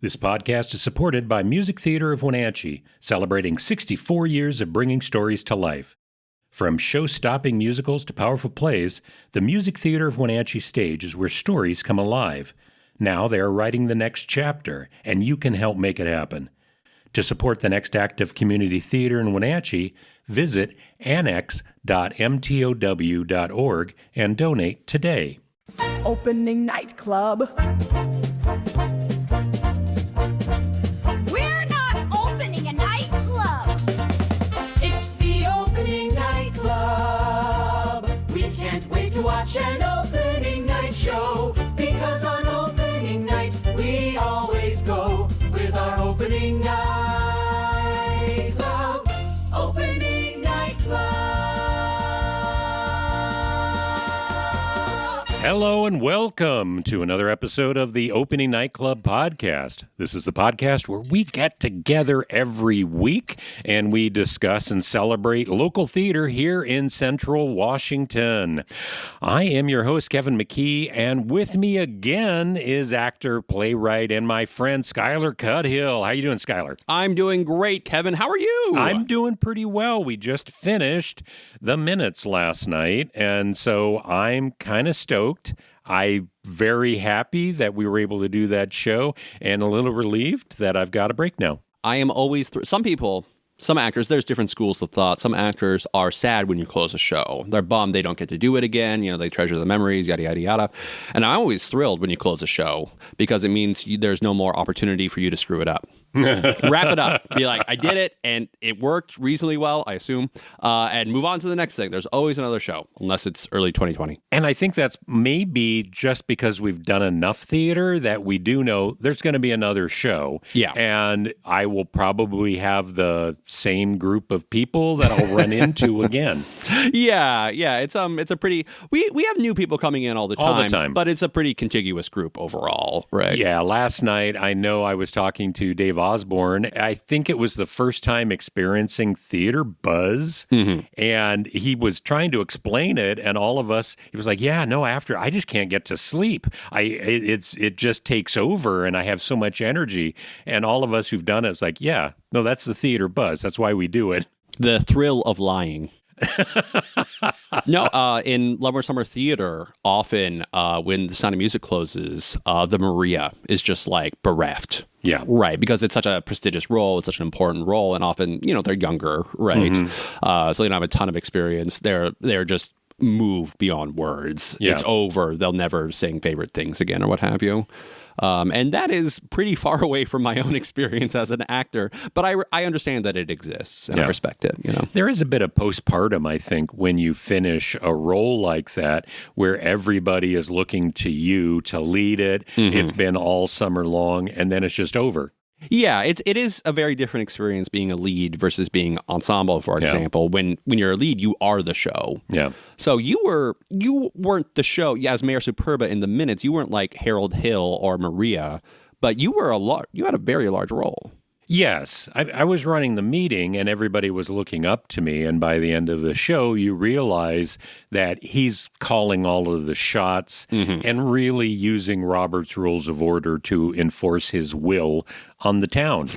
This podcast is supported by Music Theater of Wenatchee, celebrating 64 years of bringing stories to life. From show-stopping musicals to powerful plays, the Music Theater of Wenatchee stage is where stories come alive. Now they are writing the next chapter, and you can help make it happen. To support the next act of community theater in Wenatchee, visit annex.mtow.org and donate today. Opening night club. We're not opening a nightclub. It's the opening night club. We can't wait to watch an opening night show, because on opening night we always go with our opening night club. Opening night club. Hello and welcome to another episode of the Opening Night Club podcast. This is the podcast where we get together every week and we discuss and celebrate local theater here in Central Washington. I am your host, Kevin McKee, and with me again is actor, playwright, and my friend Skyler Cudhill. How you doing, Skyler? I'm doing great, Kevin. How are you? I'm doing pretty well. We just finished the minutes last night, and so I'm kind of stoked. I'm very happy that we were able to do that show and a little relieved that I've got a break now. I am always some actors, there's different schools of thought. Some actors are sad when you close a show. They're bummed they don't get to do it again. You know, they treasure the memories, yada, yada, yada. And I'm always thrilled when you close a show because it means there's no more opportunity for you to screw it up. Wrap it up. Be like, I did it, and it worked reasonably well, I assume, and move on to the next thing. There's always another show, unless it's early 2020. And I think that's maybe just because we've done enough theater that we do know there's going to be another show. Yeah. And I will probably have the same group of people that I'll run into again. Yeah. It's a pretty. We have new people coming in all the time, but it's a pretty contiguous group overall, right? Yeah. Last night, I know I was talking to Dave Osborne. I think it was the first time experiencing theater buzz, and he was trying to explain it, and all of us, he was like, "Yeah, no, after I just can't get to sleep. It just takes over, and I have so much energy." And all of us who've done it, it's like, "Yeah, no, that's the theater buzz. That's why we do it." The thrill of lying. No, in Lover Summer Theater, often when The Sound of Music closes, the Maria is just like bereft. Yeah. Right, because it's such a prestigious role, it's such an important role, and often, they're younger, right? So they don't have a ton of experience. They're just moved beyond words. Yeah. It's over. They'll never sing favorite things again or what have you. And that is pretty far away from my own experience as an actor, but I understand that it exists and I respect it. There is a bit of postpartum, I think, when you finish a role like that, where everybody is looking to you to lead it. It's been all summer long, and then it's just over. Yeah, it is a very different experience being a lead versus being ensemble, for example. When you're a lead, you are the show. Yeah. So you weren't the show. Yeah, as Mayor Superba in the minutes, you weren't like Harold Hill or Maria, but you had a very large role. Yes, I was running the meeting and everybody was looking up to me. And by the end of the show, you realize that he's calling all of the shots and really using Robert's Rules of Order to enforce his will on the town.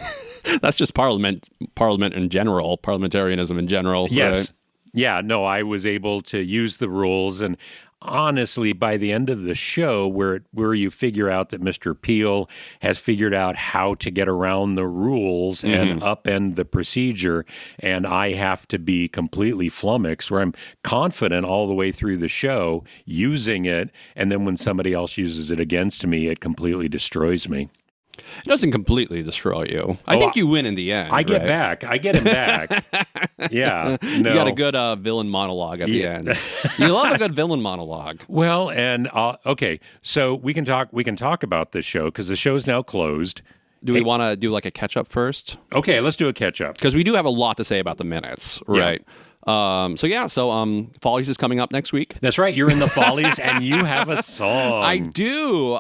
That's just parliament in general, parliamentarianism in general. Yes. Right? Yeah, no, I was able to use the rules, and honestly, by the end of the show, where you figure out that Mr. Peel has figured out how to get around the rules and upend the procedure, and I have to be completely flummoxed, where I'm confident all the way through the show using it, and then when somebody else uses it against me, it completely destroys me. It doesn't completely destroy you. I think you win in the end. I get back. I get him back. Yeah. No. You got a good villain monologue at the end. You love a good villain monologue. Well, and okay, so we can talk about this show because the show's now closed. Do we want to do like a catch up first? Okay, let's do a catch up because we do have a lot to say about the minutes, right? Yeah. So Follies is coming up next week. That's right. You're in the Follies and you have a song. I do.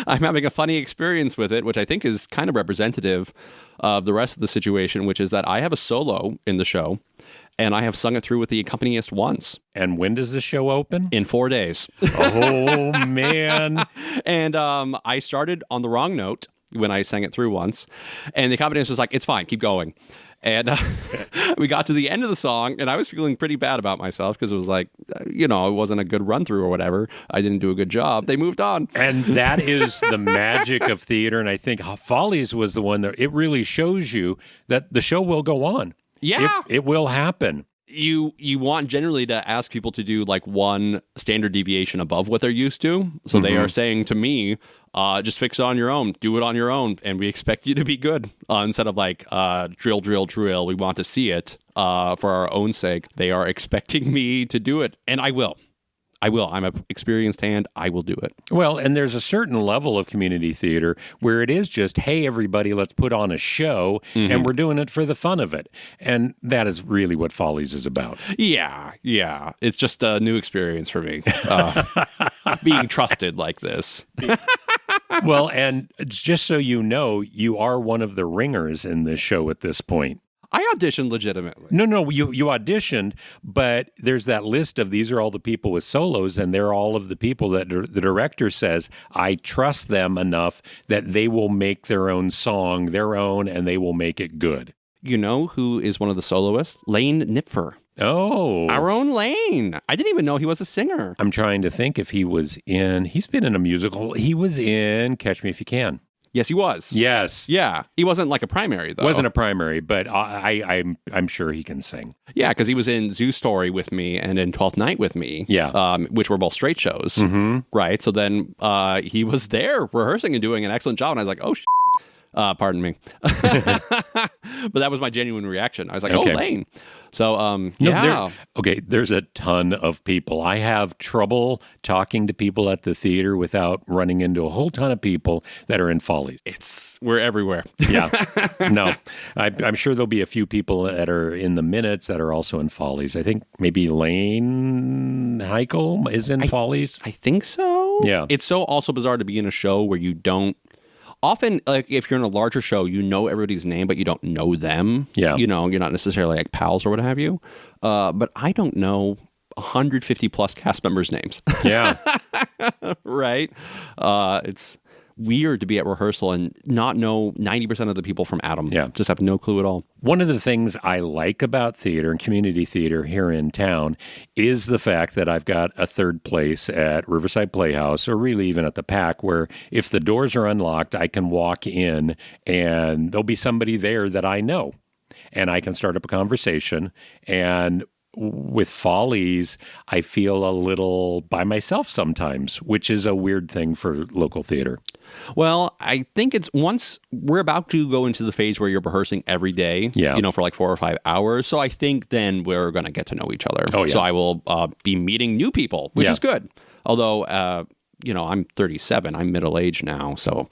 I'm having a funny experience with it, which I think is kind of representative of the rest of the situation, which is that I have a solo in the show. and I have sung it through with the accompanist once. And when does the show open? In 4 days. Oh, man. And I started on the wrong note when I sang it through once. And the accompanist was like, it's fine, keep going. And we got to the end of the song, and I was feeling pretty bad about myself because it was like, it wasn't a good run through or whatever. I didn't do a good job. They moved on. And that is the magic of theater. And I think Follies was the one that it really shows you that the show will go on. Yeah. It will happen. You want generally to ask people to do like one standard deviation above what they're used to. So they are saying to me, just fix it on your own, do it on your own, and we expect you to be good. Instead of like drill, drill, drill, we want to see it for our own sake. They are expecting me to do it, and I will. I'm an experienced hand. I will do it. Well, and there's a certain level of community theater where it is just, hey, everybody, let's put on a show, and we're doing it for the fun of it. And that is really what Follies is about. Yeah. It's just a new experience for me, being trusted like this. Well, and just so you know, you are one of the ringers in this show at this point. I auditioned legitimately. No, you auditioned, but there's that list of these are all the people with solos, and they're all of the people that the director says, I trust them enough that they will make their own song their own, and they will make it good. You know who is one of the soloists? Lane Nipfer. Oh. Our own Lane. I didn't even know he was a singer. I'm trying to think if he's been in a musical. He was in Catch Me If You Can. Yes, he was. Yes. Yeah. He wasn't like a primary, though. Wasn't a primary, but I'm sure he can sing. Yeah, because he was in Zoo Story with me and in 12th Night with me. Yeah. Which were both straight shows. Mm-hmm. Right. So then he was there rehearsing and doing an excellent job. And I was like, oh, shit. Pardon me. But that was my genuine reaction. I was like, okay. Oh, Lane. So, yeah. There's a ton of people. I have trouble talking to people at the theater without running into a whole ton of people that are in Follies. We're everywhere. Yeah. No, I'm sure there'll be a few people that are in the Minutes that are also in Follies. I think maybe Lane Heichel is in Follies. I think so. Yeah. It's so also bizarre to be in a show where you don't. Often, like if you're in a larger show, you know everybody's name, but you don't know them. Yeah. You're not necessarily like pals or what have you. But I don't know 150 plus cast members' names. Yeah. Right? It's weird to be at rehearsal and not know 90% of the people from Adam. Yeah. Just have no clue at all. One of the things I like about theater and community theater here in town is the fact that I've got a third place at Riverside Playhouse, or really even at the PAC, where if the doors are unlocked, I can walk in and there'll be somebody there that I know. And I can start up a conversation. And with Follies, I feel a little by myself sometimes, which is a weird thing for local theater. Well, I think it's once we're about to go into the phase where you're rehearsing every day, for like 4 or 5 hours. So I think then we're going to get to know each other. Oh, yeah. So I will be meeting new people, which is good. Although, I'm 37. I'm middle-aged now. So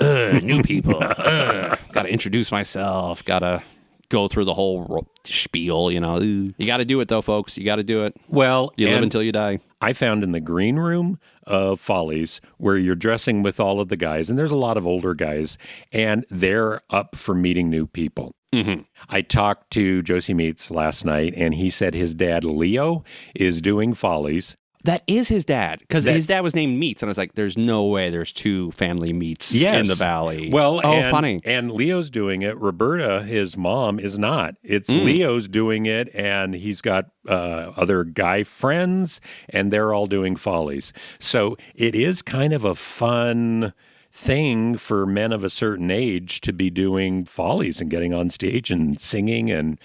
new people. Got to introduce myself. Got to go through the whole spiel, You got to do it, though, folks. You got to do it. Well, you live until you die. I found in the green room of Follies where you're dressing with all of the guys, and there's a lot of older guys, and they're up for meeting new people. Mm-hmm. I talked to Josie Meats last night, and he said his dad, Leo, is doing Follies. That is his dad, because his dad was named Meats, and I was like, there's no way there's two family Meats in the Valley. Well, funny. And Leo's doing it. Roberta, his mom, is not. It's Leo's doing it, and he's got other guy friends, and they're all doing Follies. So it is kind of a fun thing for men of a certain age to be doing Follies and getting on stage and singing and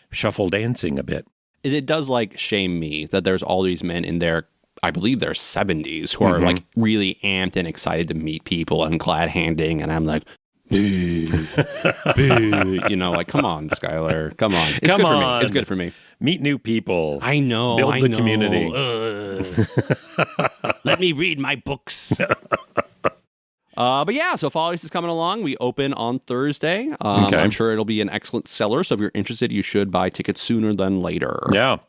shuffle dancing a bit. It does shame me that there's all these men in their, I believe they're 70s, who are really amped and excited to meet people and glad handing, and I'm like, boo, boo, come on, Skyler, come on. It's good for me. It's good for me. Meet new people. I know. Build the community. Let me read my books. But yeah, so Follies is coming along. We open on Thursday. I'm sure it'll be an excellent seller. So if you're interested, you should buy tickets sooner than later. Yeah.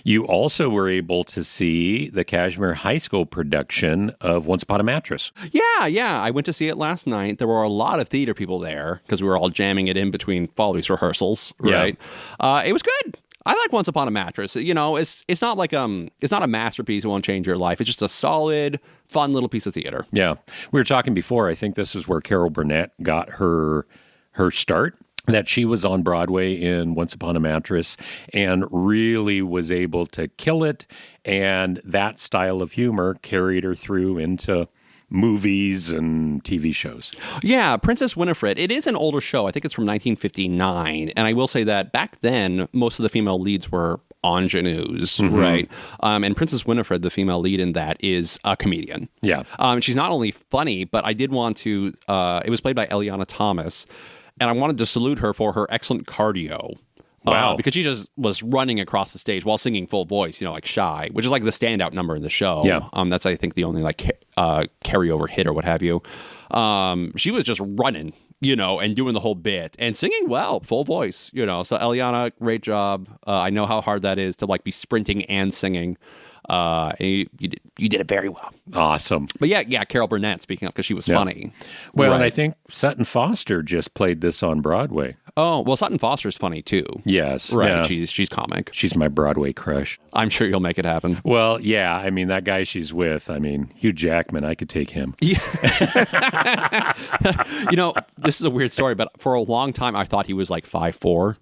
You also were able to see the Cashmere High School production of Once Upon a Mattress. Yeah. I went to see it last night. There were a lot of theater people there because we were all jamming it in between Follies rehearsals, right? It was good. I like Once Upon a Mattress. You know, it's not like it's not a masterpiece. It won't change your life. It's just a solid, fun little piece of theater. Yeah. We were talking before. I think this is where Carol Burnett got her start. That she was on Broadway in Once Upon a Mattress and really was able to kill it. And that style of humor carried her through into movies and TV shows. Yeah, Princess Winifred. It is an older show. I think it's from 1959. And I will say that back then, most of the female leads were ingenues, right? And Princess Winifred, the female lead in that, is a comedian. Yeah. She's not only funny, but I did want to, it was played by Eliana Thomas. And I wanted to salute her for her excellent cardio. Wow. Because she just was running across the stage while singing full voice, you know, like Shy, which is like the standout number in the show. Yeah. That's, I think, the only like carryover hit or what have you. She was just running, you know, and doing the whole bit and singing well, full voice, you know. So Eliana, great job. I know how hard that is to like be sprinting and singing. And you did it very well. Awesome. But yeah, Carol Burnett, speaking up, because she was funny. Well, Right. and I think Sutton Foster just played this on Broadway. Oh, well, Sutton Foster's funny too. Yes. Right. Yeah. She's comic. She's my Broadway crush. I'm sure you'll make it happen. Well, yeah. I mean, that guy she's with, Hugh Jackman, I could take him. You know, this is a weird story, but for a long time, I thought he was like 5'4"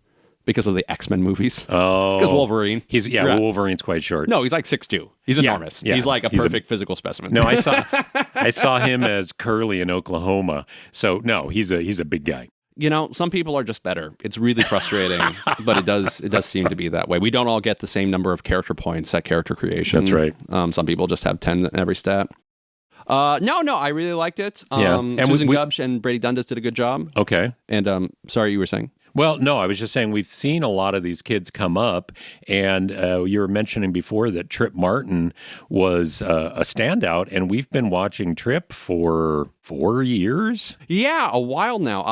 because of the X-Men movies. Oh. Because Wolverine. Wolverine's quite short. No, he's like 6'2". He's enormous. yeah. He's like a perfect physical specimen. No, I saw him as Curly in Oklahoma. So no, he's a big guy. You know, some people are just better. It's really frustrating, but it does seem to be that way. We don't all get the same number of character points at character creation. That's right. Some people just have 10 in every stat. No, I really liked it. Yeah. And Susan Gubsch and Brady Dundas did a good job. Okay. And sorry, you were saying? Well, no, I was just saying we've seen a lot of these kids come up, and you were mentioning before that Trip Martin was a standout, and we've been watching Trip for 4 years. Yeah, a while now.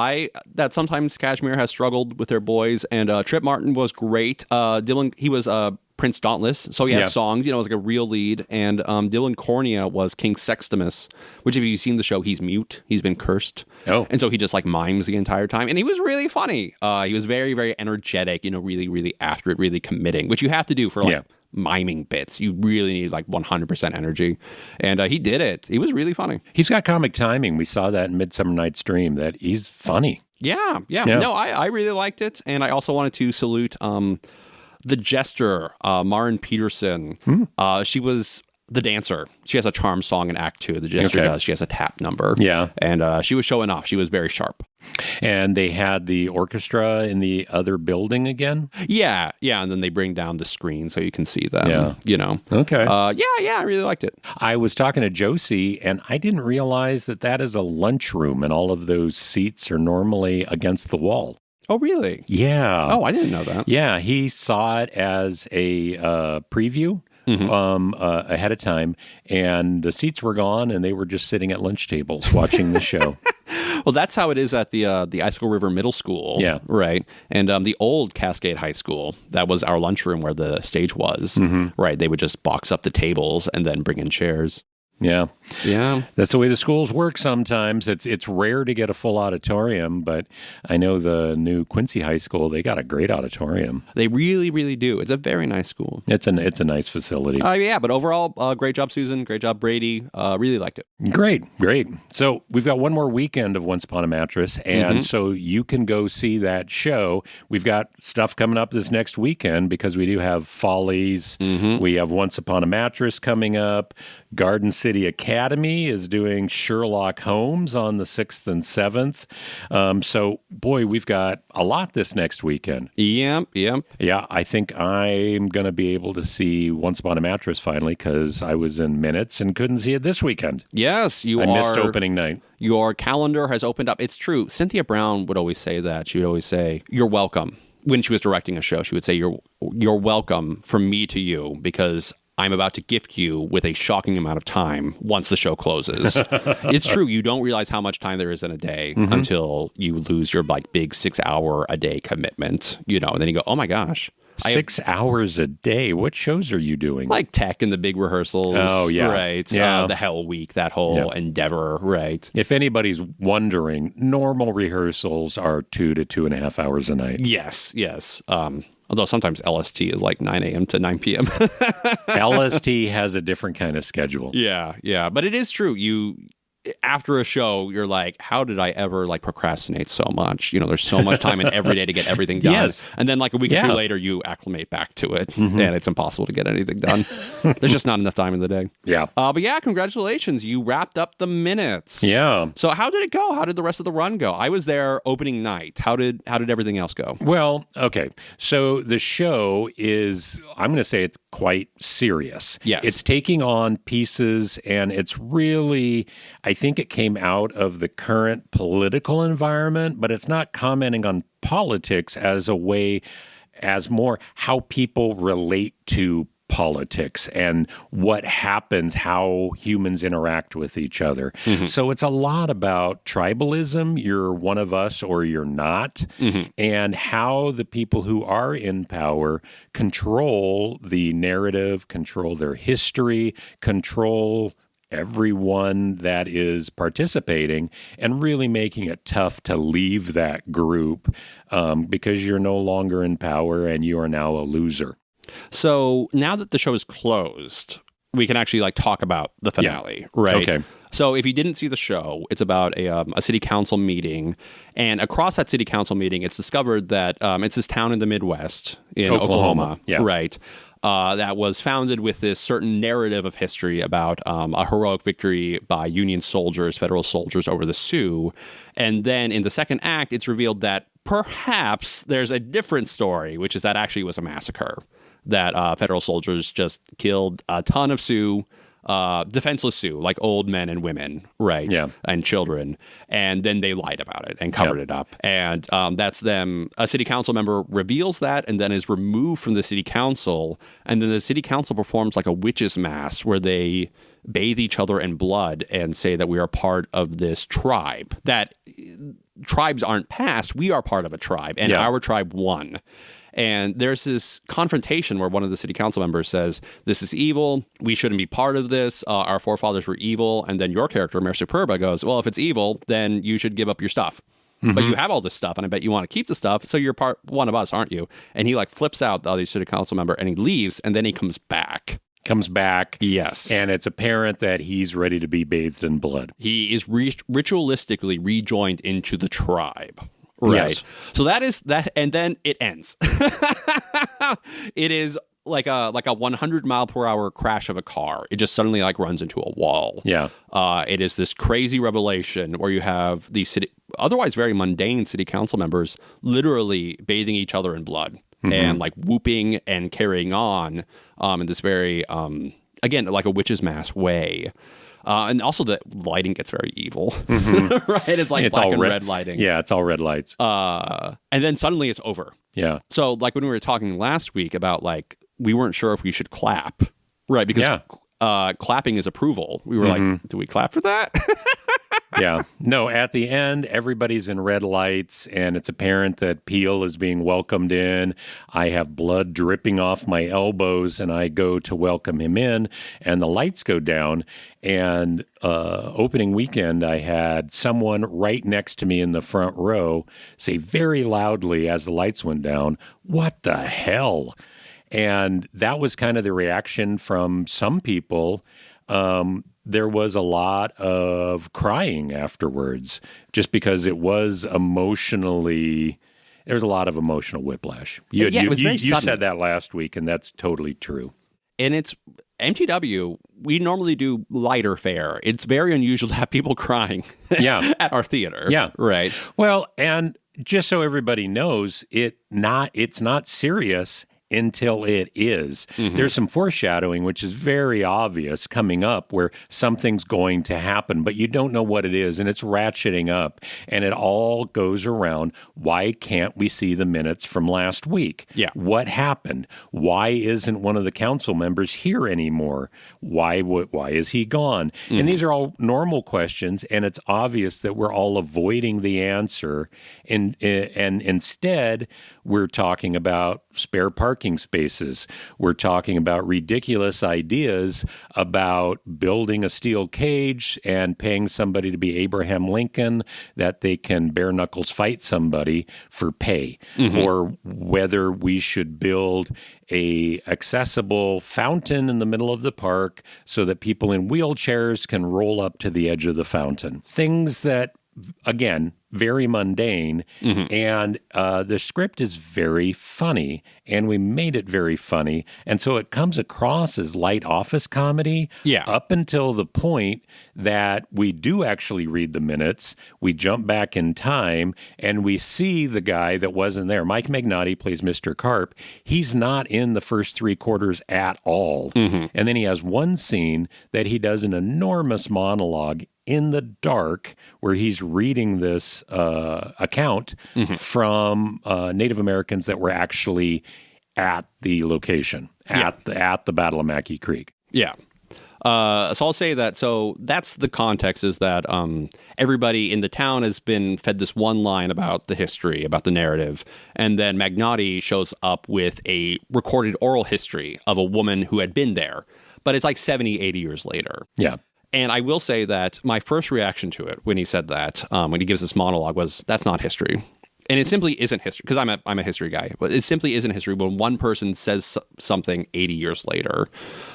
That sometimes Cashmere has struggled with their boys, and Trip Martin was great. Dylan, he was Prince Dauntless, so he had songs, you know, it was like a real lead. And Dylan Cornea was King Sextimus, which if you've seen the show, he's mute. He's been cursed. Oh. And so he just like mimes the entire time. And he was really funny. He was very, very energetic, you know, really, really after it, really committing, which you have to do for like miming bits. You really need like 100% energy. And he did it. He was really funny. He's got comic timing. We saw that in Midsummer Night's Dream, that he's funny. Yeah. No, I really liked it. And I also wanted to salute the jester, Maren Peterson. She was the dancer. She has a charm song in Act 2. The jester does. She has a tap number. Yeah. And she was showing off. She was very sharp. And they had the orchestra in the other building again? Yeah. And then they bring down the screen so you can see them. Yeah. You know. Okay. Yeah, I really liked it. I was talking to Josie, and I didn't realize that is a lunchroom, and all of those seats are normally against the wall. Oh, really? Yeah. Oh, I didn't know that. Yeah, he saw it as a preview ahead of time, and the seats were gone, and they were just sitting at lunch tables watching the show. Well, that's how it is at the Icicle River Middle School. Yeah. Right. And the old Cascade High School, that was our lunchroom where the stage was. Right. They would just box up the tables and then bring in chairs. Yeah. Yeah. That's the way the schools work sometimes. It's rare to get a full auditorium, but I know the new Quincy High School, they got a great auditorium. They really, really do. It's a very nice school. It's a nice facility. Yeah, but overall, great job, Susan. Great job, Brady. Really liked it. Great. So we've got one more weekend of Once Upon a Mattress, and so you can go see that show. We've got stuff coming up this next weekend because we do have Follies. We have Once Upon a Mattress coming up. Garden City Academy is doing Sherlock Holmes on the 6th and 7th. So, boy, we've got a lot this next weekend. Yep. Yeah, I think I'm going to be able to see Once Upon a Mattress finally because I was in minutes and couldn't see it this weekend. Yes, I missed opening night. Your calendar has opened up. It's true. Cynthia Brown would always say that. She would always say, "You're welcome." When she was directing a show, she would say, "You're welcome from me to you," because I'm about to gift you with a shocking amount of time once the show closes. It's true. You don't realize how much time there is in a day until you lose your like big 6 hour a day commitment, you know, and then you go, oh my gosh. 6 hours a day? What shows are you doing? Like tech and the big rehearsals. Oh, yeah. Right. Yeah. The Hell Week, that whole endeavor. Right. If anybody's wondering, normal rehearsals are 2 to 2.5 hours a night. Yes. Although sometimes LST is like 9 a.m. to 9 p.m. LST has a different kind of schedule. Yeah. But it is true. After a show, you're like, how did I ever like procrastinate so much? There's so much time in every day to get everything done. Yes. And then like a week or two later, you acclimate back to it and it's impossible to get anything done. There's just not enough time in the day. Yeah. But yeah, congratulations. You wrapped up the minutes. Yeah. So how did it go? How did the rest of the run go? I was there opening night. How did everything else go? Well, okay. So the show is, I'm going to say it's quite serious. Yes. It's taking on pieces, and it's really, I think it came out of the current political environment, but it's not commenting on politics as a way, as more how people relate to politics and what happens, how humans interact with each other. So it's a lot about tribalism. You're one of us or you're not, and how the people who are in power control the narrative, control their history, control everyone that is participating, and really making it tough to leave that group because you're no longer in power and you are now a loser. So now that the show is closed, we can actually like talk about the finale, right? Okay. So if you didn't see the show, it's about a city council meeting, and across that city council meeting, it's discovered that it's this town in the Midwest in Oklahoma, Yeah. right? That was founded with this certain narrative of history about a heroic victory by Union soldiers, federal soldiers over the Sioux. And then in the second act, it's revealed that perhaps there's a different story, which is that actually was a massacre, that federal soldiers just killed a ton of Sioux, defenseless Sioux, like old men and women, right? Yeah. And children. And then they lied about it and covered it up. And that's them. A city council member reveals that and then is removed from the city council. And then the city council performs like a witch's mass where they bathe each other in blood and say that we are part of this tribe. That tribes aren't past. We are part of a tribe, and our tribe won. And there's this confrontation where one of the city council members says, this is evil. We shouldn't be part of this. Our forefathers were evil. And then your character, Mayor Superba, goes, well, if it's evil, then you should give up your stuff. But you have all this stuff, and I bet you want to keep the stuff. So you're one of us, aren't you? And he like flips out the other city council member and he leaves, and then he comes back. Yes. And it's apparent that he's ready to be bathed in blood. He is ritualistically rejoined into the tribe. Right. Yes. So that is that, and then it ends. It is like a 100-mile-per-hour crash of a car. It just suddenly like runs into a wall. Yeah. It is this crazy revelation where you have these otherwise very mundane city council members literally bathing each other in blood and like whooping and carrying on in this very again like a witch's mass way. And also the lighting gets very evil, right? It's like black and red lighting. Yeah, it's all red lights. And then suddenly it's over. Yeah. So like when we were talking last week about like, we weren't sure if we should clap, right? Because clapping is approval. We were like, do we clap for that? Yeah. No, at the end, everybody's in red lights, and it's apparent that Peel is being welcomed in. I have blood dripping off my elbows, and I go to welcome him in, and the lights go down. And opening weekend, I had someone right next to me in the front row say very loudly as the lights went down, "What the hell?" And that was kind of the reaction from some people. There was a lot of crying afterwards just because it was emotionally, there was a lot of emotional whiplash. You said that last week, and that's totally true. And it's MTW, we normally do lighter fare. It's very unusual to have people crying at our theater. Yeah. Right. Well, and just so everybody knows, it's not serious until it is. There's some foreshadowing, which is very obvious coming up where something's going to happen, but you don't know what it is, and it's ratcheting up, and it all goes around, why can't we see the minutes from last week? Yeah. What happened? Why isn't one of the council members here anymore? Why is he gone? And these are all normal questions, and it's obvious that we're all avoiding the answer, and instead We're talking about spare parking spaces. We're talking about ridiculous ideas about building a steel cage and paying somebody to be Abraham Lincoln that they can bare knuckles fight somebody for pay, or whether we should build a accessible fountain in the middle of the park so that people in wheelchairs can roll up to the edge of the fountain. Things that, again, very mundane. And the script is very funny, and we made it very funny. And so it comes across as light office comedy up until the point that we do actually read the minutes. We jump back in time, and we see the guy that wasn't there. Mike Magnotti plays Mr. Karp. He's not in the first three quarters at all. And then he has one scene that he does an enormous monologue in the dark where he's reading this account from Native Americans that were actually at the location, at the Battle of Mackey Creek. Yeah. So I'll say that. So that's the context, is that everybody in the town has been fed this one line about the history, about the narrative. And then Magnotti shows up with a recorded oral history of a woman who had been there. But it's like 70, 80 years later. Yeah. And I will say that my first reaction to it when he said that, when he gives this monologue, was that's not history. And it simply isn't history, because I'm a history guy. But it simply isn't history when one person says something 80 years later.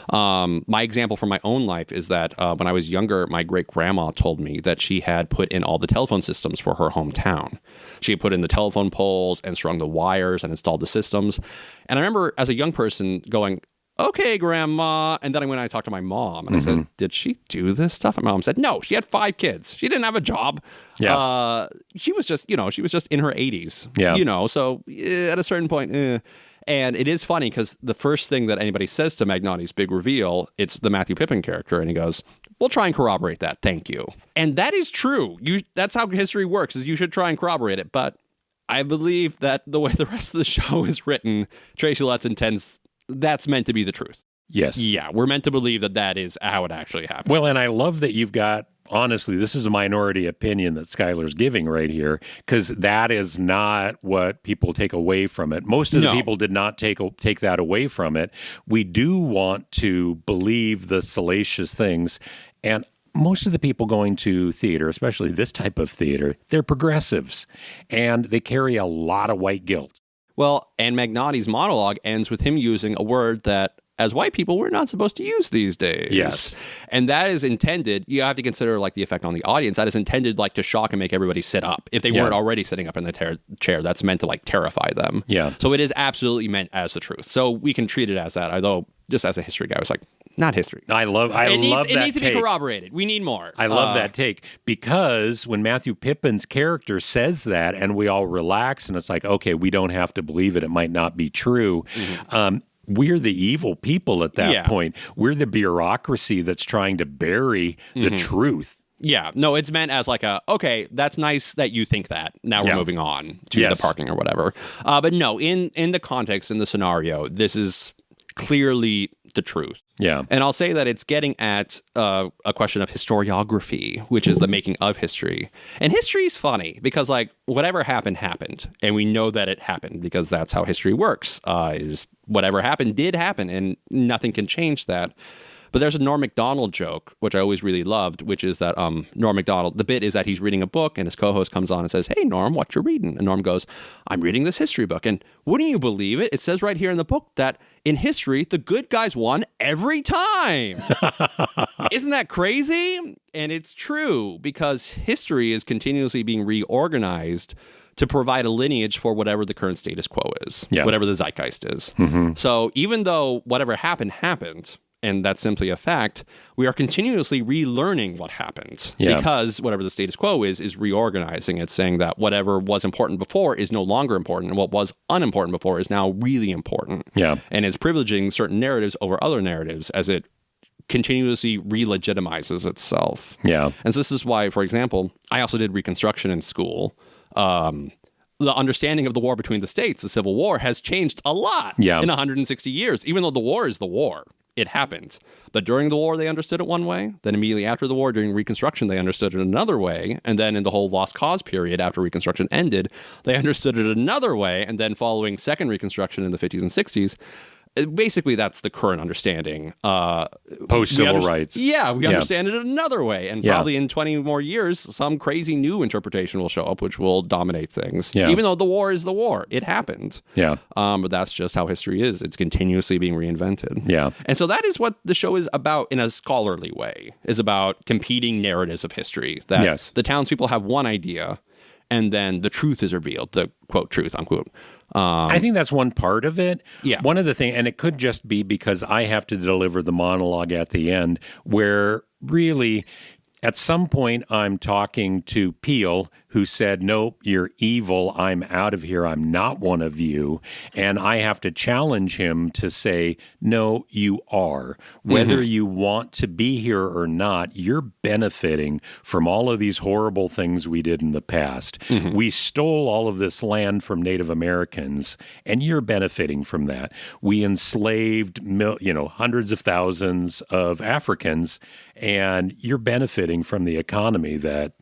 My example from my own life is that when I was younger, my great-grandma told me that she had put in all the telephone systems for her hometown. She had put in the telephone poles and strung the wires and installed the systems. And I remember as a young person going, okay, Grandma. And then when I talked to my mom, and I said, did she do this stuff? And my mom said, no, she had 5 kids. She didn't have a job. Yeah. She was just, she was just in her 80s. Yeah. So at a certain point, And it is funny because the first thing that anybody says to Magnotti's big reveal, it's the Matthew Pippin character. And he goes, we'll try and corroborate that. Thank you. And that is true. That's how history works, is you should try and corroborate it. But I believe that the way the rest of the show is written, Tracy Letts intends that's meant to be the truth. Yes. Yeah, we're meant to believe that that is how it actually happened. Well, and I love that you've got, honestly, this is a minority opinion that Skyler's giving right here, because that is not what people take away from it. Most of the people did not take that away from it. We do want to believe the salacious things, and most of the people going to theater, especially this type of theater, they're progressives, and they carry a lot of white guilt. Well, and Magnotti's monologue ends with him using a word that, as white people, we're not supposed to use these days. Yes. And that is intended, you have to consider like the effect on the audience. That is intended like to shock and make everybody sit up. If they weren't already sitting up in the chair, that's meant to like terrify them. Yeah. So it is absolutely meant as the truth. So we can treat it as that, although just as a history guy, I was like, not history. I love that It needs to take. be corroborated. We need more. I love that take, because when Matthew Pippin's character says that and we all relax and it's like, okay, we don't have to believe it. It might not be true. We're the evil people at that point. We're the bureaucracy that's trying to bury the truth. Yeah, no, it's meant as like okay, that's nice that you think that. Now we're moving on to the parking or whatever. But no, in the context, in the scenario, this is clearly the truth. Yeah. And I'll say that it's getting at a question of historiography, which is the making of history. And history is funny because, like, whatever happened, happened. And we know that it happened because that's how history works, is whatever happened did happen, and nothing can change that. But there's a Norm Macdonald joke, which I always really loved, which is that Norm Macdonald, the bit is that he's reading a book and his co-host comes on and says, hey, Norm, what you reading? And Norm goes, I'm reading this history book. And wouldn't you believe it? It says right here in the book that in history, the good guys won every time. Isn't that crazy? And it's true, because history is continuously being reorganized to provide a lineage for whatever the current status quo is, whatever the zeitgeist is. So even though whatever happened, and that's simply a fact, we are continuously relearning what happened because whatever the status quo is reorganizing. It's saying that whatever was important before is no longer important, and what was unimportant before is now really important. Yeah. And it's privileging certain narratives over other narratives as it continuously re-legitimizes itself. Yeah. And so this is why, for example, I also did Reconstruction in school. The understanding of the war between the states, the Civil War, has changed a lot in 160 years, even though the war is the war. it happened. But during the war, they understood it one way. Then immediately after the war, during Reconstruction, they understood it another way. And then in the whole Lost Cause period, after Reconstruction ended, they understood it another way. And then following second Reconstruction in the 50s and 60s, basically, that's the current understanding. Post-civil rights. Yeah, we understand it another way. And probably in 20 more years, some crazy new interpretation will show up, which will dominate things. Yeah. Even though the war is the war. It happened. Yeah. But that's just how history is. It's continuously being reinvented. Yeah. And so that is what the show is about in a scholarly way, is about competing narratives of history. That the townspeople have one idea, and then the truth is revealed, the quote, truth, unquote. I think that's one part of it. Yeah. One of the things, and it could just be because I have to deliver the monologue at the end, where really at some point I'm talking to Peel, who said, nope, you're evil. I'm out of here. I'm not one of you. And I have to challenge him to say, no, you are. Whether you want to be here or not, you're benefiting from all of these horrible things we did in the past. We stole all of this land from Native Americans, and you're benefiting from that. We enslaved, hundreds of thousands of Africans, and you're benefiting from the economy that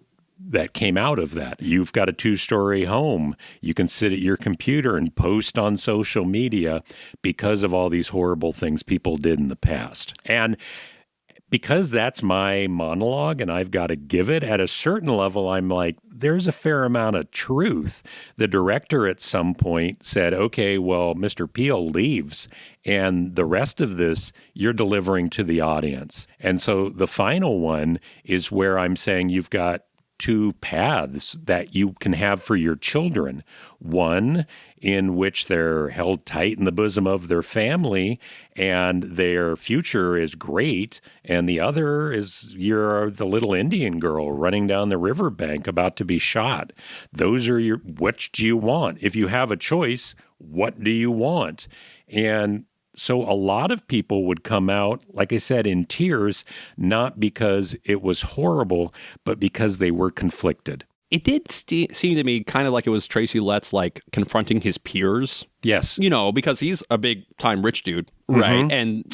came out of that. You've got a 2-story home. You can sit at your computer and post on social media because of all these horrible things people did in the past. And because that's my monologue and I've got to give it, at a certain level, I'm like, there's a fair amount of truth. The director at some point said, okay, well, Mr. Peel leaves, and the rest of this you're delivering to the audience. And so the final one is where I'm saying you've got 2 paths that you can have for your children. One in which they're held tight in the bosom of their family and their future is great. And the other is you're the little Indian girl running down the riverbank about to be shot. Those are which do you want? If you have a choice, what do you want? And so a lot of people would come out, like I said, in tears, not because it was horrible, but because they were conflicted. It did seem to me kind of like it was Tracy Letts, like, confronting his peers. Yes. Because he's a big-time rich dude, right? And,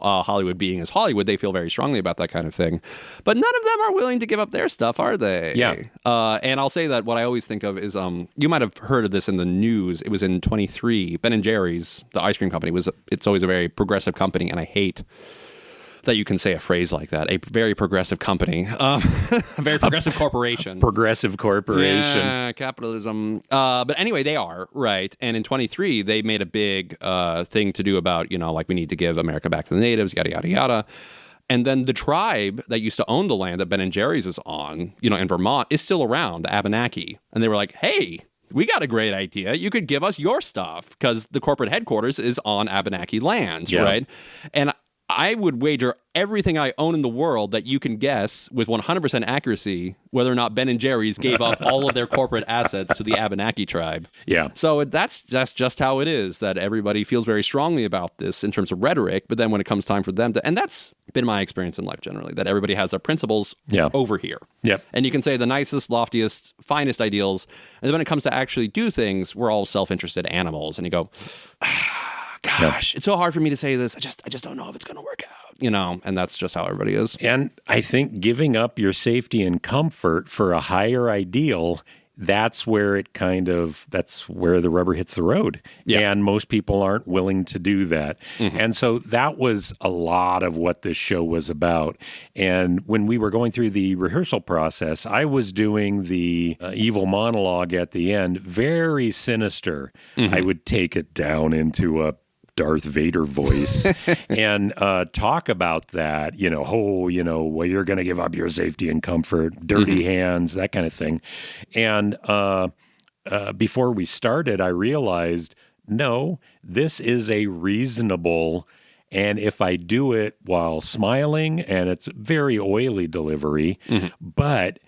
Hollywood being as Hollywood, they feel very strongly about that kind of thing. But none of them are willing to give up their stuff, are they? Yeah. And I'll say that what I always think of is, you might have heard of this in the news. It was in 23. Ben & Jerry's, the ice cream company, it's always a very progressive company, and I hate that you can say a phrase like that. A very progressive company. A very progressive corporation. Progressive corporation. Yeah, capitalism. But anyway, they are, right? And in 23, they made a big thing to do about, we need to give America back to the natives, yada, yada, yada. And then the tribe that used to own the land that Ben & Jerry's is on, in Vermont, is still around, the Abenaki. And they were like, hey, we got a great idea. You could give us your stuff because the corporate headquarters is on Abenaki lands, right? And I would wager everything I own in the world that you can guess with 100% accuracy whether or not Ben & Jerry's gave up all of their corporate assets to the Abenaki tribe. Yeah. So that's just how it is, that everybody feels very strongly about this in terms of rhetoric, but then when it comes time for them to... And that's been my experience in life generally, that everybody has their principles over here. Yeah. And you can say the nicest, loftiest, finest ideals, and then when it comes to actually do things, we're all self-interested animals, and you go... Gosh, it's so hard for me to say this. I just don't know if it's going to work out, and that's just how everybody is. And I think giving up your safety and comfort for a higher ideal, that's where that's where the rubber hits the road. Yeah. And most people aren't willing to do that. Mm-hmm. And so that was a lot of what this show was about. And when we were going through the rehearsal process, I was doing the evil monologue at the end, very sinister. Mm-hmm. I would take it down into a Darth Vader voice and talk about that, well, you're going to give up your safety and comfort, dirty hands, that kind of thing. And before we started, I realized, no, this is a reasonable, and if I do it while smiling, and it's very oily delivery, but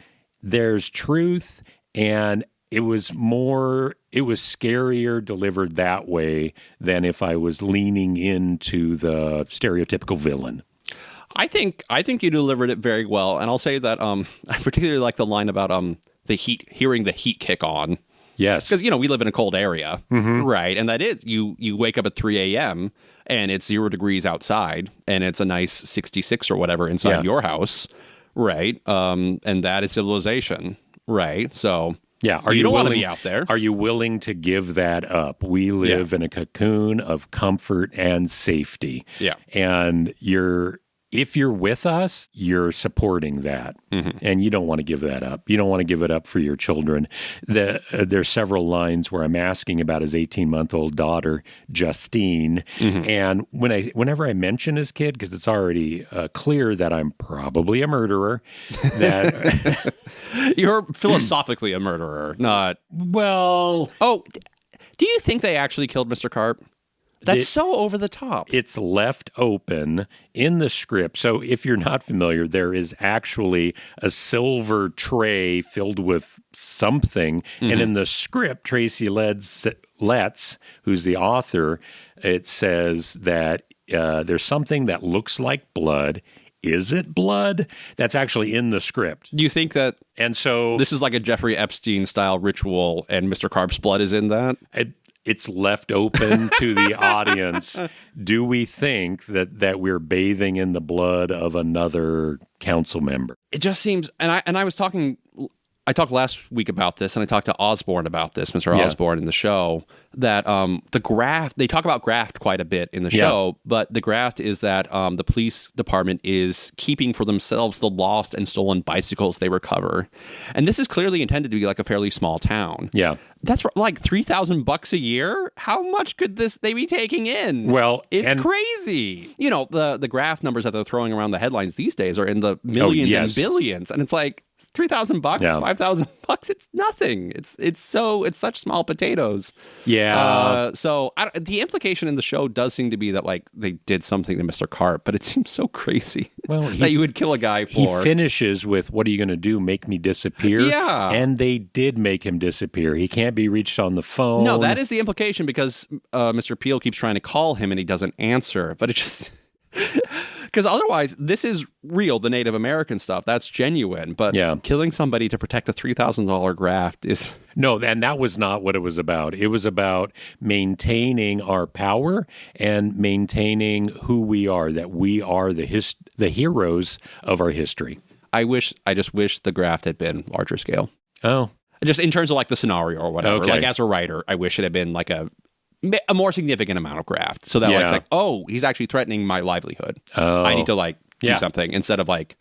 there's truth, and it was scarier delivered that way than if I was leaning into the stereotypical villain. I think you delivered it very well, and I'll say that I particularly like the line about hearing the heat kick on. Yes. Because, we live in a cold area, right? And that is, you wake up at 3 a.m. and it's 0 degrees outside and it's a nice 66 or whatever inside your house, right? And that is civilization, right? So yeah, you don't want to be out there. Are you willing to give that up? We live in a cocoon of comfort and safety. Yeah. And if you're with us, you're supporting that, and you don't want to give that up. You don't want to give it up for your children. There's several lines where I'm asking about his 18-month-old daughter, Justine, and whenever I mention his kid, because it's already clear that I'm probably a murderer, that you're philosophically a murderer, not... Well... Oh, do you think they actually killed Mr. Karp? That's so over the top. It's left open in the script. So if you're not familiar, there is actually a silver tray filled with something. And in the script, Tracy Letts, who's the author, it says that there's something that looks like blood. Is it blood? That's actually in the script. Do you think that and so this is like a Jeffrey Epstein style ritual and Mr. Karp's blood is in that? It's left open to the audience. Do we think that we're bathing in the blood of another council member? It just seems, I talked last week about this, and I talked to Osborne about this, Mr. Osborne in the show, that the graft, they talk about graft quite a bit in the show, but the graft is that the police department is keeping for themselves the lost and stolen bicycles they recover. And this is clearly intended to be like a fairly small town. Yeah. That's like $3,000 a year. How much could they be taking in? Well, it's crazy. The graft numbers that they're throwing around the headlines these days are in the millions and billions, and it's like $3,000, $5,000. It's nothing. It's such small potatoes. Yeah. So the implication in the show does seem to be that like they did something to Mr. Karp, but it seems so crazy. Well, that you would kill a guy for. He finishes with, "What are you going to do? Make me disappear?" Yeah. And they did make him disappear. He can't be reached on the phone. No, that is the implication because Mr. Peel keeps trying to call him and he doesn't answer. But it just... Because otherwise, this is real, the Native American stuff. That's genuine. But killing somebody to protect a $3,000 graft is... No, and that was not what it was about. It was about maintaining our power and maintaining who we are, that we are the heroes of our history. I just wish the graft had been larger scale. Oh. Just in terms of like the scenario or whatever. Okay. Like as a writer, I wish it had been like a more significant amount of graft. So that it's like, oh, he's actually threatening my livelihood. Oh. I need to like do something instead of like,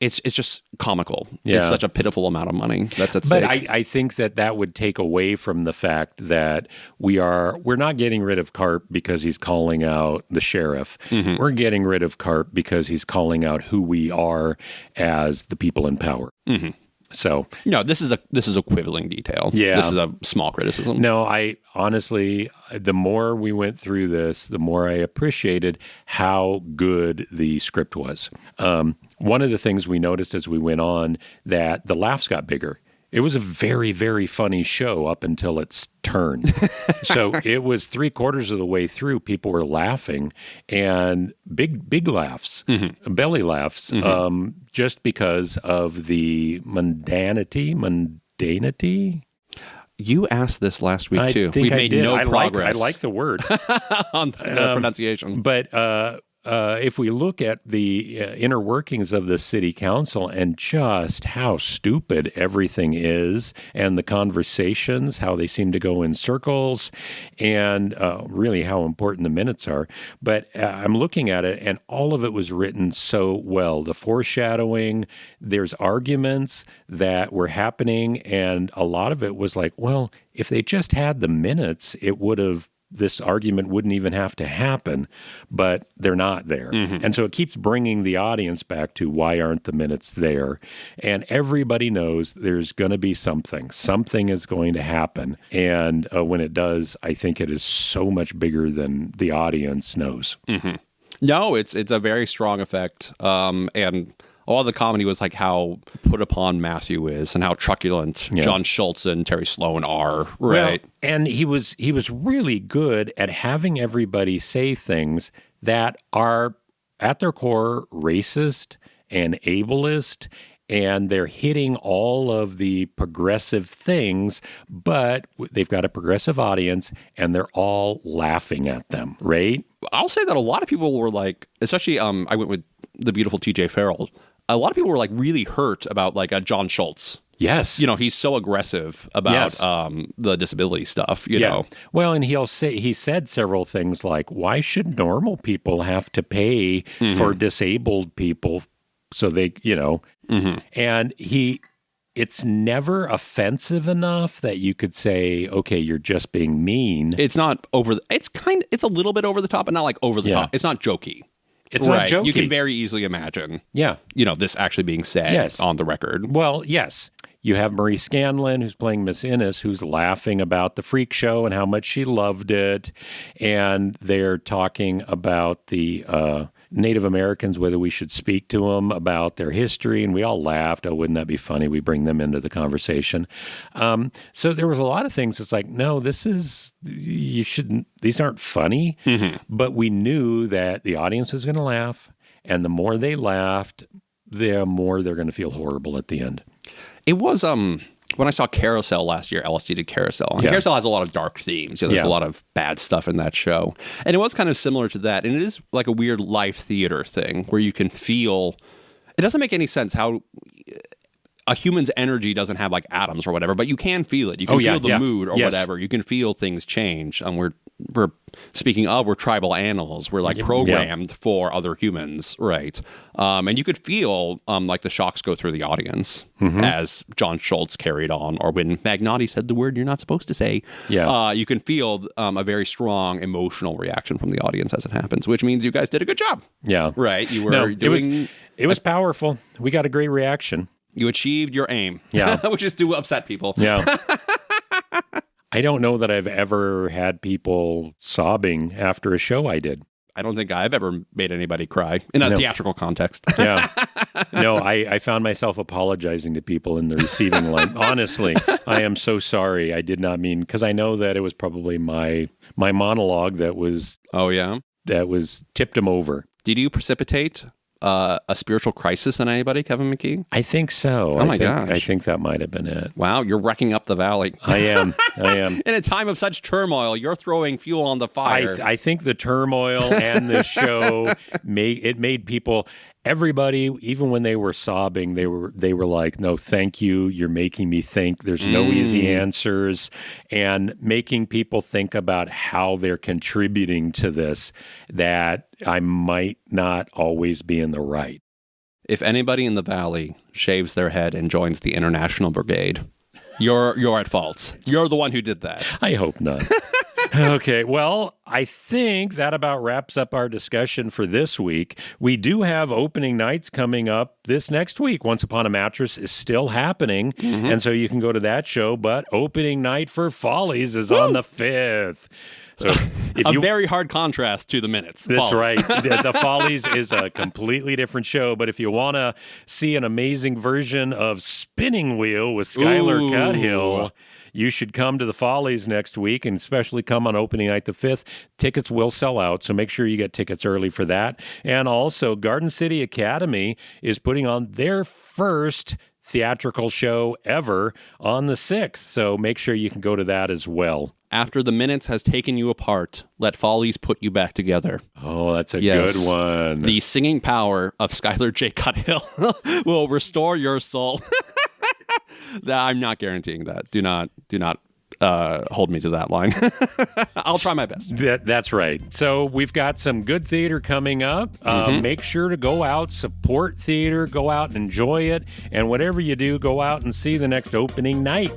it's just comical. Yeah. It's such a pitiful amount of money that's at stake. But I think that would take away from the fact that we're not getting rid of Karp because he's calling out the sheriff. Mm-hmm. We're getting rid of Karp because he's calling out who we are as the people in power. Mm-hmm. So no, this is a quibbling detail. Yeah, this is a small criticism. No, I honestly, the more we went through this, the more I appreciated how good the script was. One of the things we noticed as we went on that the laughs got bigger. It was a very, very funny show up until its turn. So it was 3/4 of the way through, people were laughing, and big laughs, belly laughs, just because of the mundanity. You asked this last week too. We made no progress. I like the word on the pronunciation, but. If we look at the inner workings of the city council and just how stupid everything is and the conversations, how they seem to go in circles and really how important the minutes are. But I'm looking at it and all of it was written so well. The foreshadowing, there's arguments that were happening and a lot of it was like, well, if they just had the minutes, this argument wouldn't even have to happen, but they're not there. Mm-hmm. And so it keeps bringing the audience back to why aren't the minutes there? And everybody knows there's going to be something. Something is going to happen. And when it does, I think it is so much bigger than the audience knows. Mm-hmm. No, it's a very strong effect. And a lot of the comedy was like how put upon Matthew is and how truculent John Schultz and Terry Sloan are, right? Well, and he was really good at having everybody say things that are at their core racist and ableist and they're hitting all of the progressive things, but they've got a progressive audience and they're all laughing at them, right? I'll say that a lot of people were like, especially I went with the beautiful TJ Farrell. A lot of people were like really hurt about like John Schultz. Yes. You know, he's so aggressive about the disability stuff, you know. Well, and he said several things like, why should normal people have to pay for disabled people so they, you know, and it's never offensive enough that you could say, okay, you're just being mean. It's not it's a little bit over the top, but not like over the top. It's not jokey. It's not jokey. You can very easily imagine, you know, this actually being said on the record. Well, yes. You have Marie Scanlon, who's playing Miss Innes, who's laughing about the freak show and how much she loved it. And they're talking about the Native Americans, whether we should speak to them about their history. And we all laughed. Oh, wouldn't that be funny? We bring them into the conversation. So there was a lot of things. It's like, no, you shouldn't, these aren't funny. But we knew that the audience was going to laugh. And the more they laughed, the more they're going to feel horrible at the end. It was when I saw Carousel last year, LSD did Carousel. And Carousel has a lot of dark themes. You know, there's a lot of bad stuff in that show. And it was kind of similar to that. And it is like a weird live theater thing where you can feel, it doesn't make any sense how a human's energy doesn't have like atoms or whatever, but you can feel it. You can feel the mood or whatever. You can feel things change. We're speaking of, we're tribal animals. We're like programmed for other humans, right? And you could feel like the shocks go through the audience as John Schultz carried on, or when Magnotti said the word you're not supposed to say. You can feel a very strong emotional reaction from the audience as it happens, which means you guys did a good job. Yeah, right. You were doing. It was powerful. We got a great reaction. You achieved your aim. Yeah, which is to upset people. Yeah. I don't know that I've ever had people sobbing after a show I did. I don't think I've ever made anybody cry in a theatrical context. Yeah. No, I found myself apologizing to people in the receiving line. Honestly, I am so sorry. I did not mean, because I know that it was probably my monologue that was... Oh, yeah? That was tipped him over. Did you precipitate a spiritual crisis in anybody, Kevin McKee? I think so. Oh, my gosh. I think that might have been it. Wow, you're wrecking up the valley. I am. In a time of such turmoil, you're throwing fuel on the fire. I think the turmoil and the show made people... Everybody, even when they were sobbing, they were like, no, thank you. You're making me think. There's no easy answers. And making people think about how they're contributing to this, that I might not always be in the right. If anybody in the Valley shaves their head and joins the International Brigade, you're at fault. You're the one who did that. I hope not. Okay, well, I think that about wraps up our discussion for this week. We do have opening nights coming up this next week. Once Upon a Mattress is still happening, and so you can go to that show, but opening night for Follies is on the 5th. So a very hard contrast to the Minutes. That's Follies. right. The Follies is a completely different show, but if you want to see an amazing version of Spinning Wheel with Skyler Cuthill, you should come to the Follies next week, and especially come on opening night the 5th. Tickets will sell out, so make sure you get tickets early for that. And also, Garden City Academy is putting on their first theatrical show ever on the 6th, so make sure you can go to that as well. After the Minutes has taken you apart, let Follies put you back together. Oh, that's a good one. The singing power of Skyler J. Cuthill will restore your soul. I'm not guaranteeing that. Do not hold me to that line. I'll try my best. That's right. So we've got some good theater coming up. Make sure to go out, support theater, go out and enjoy it. And whatever you do, go out and see the next opening night.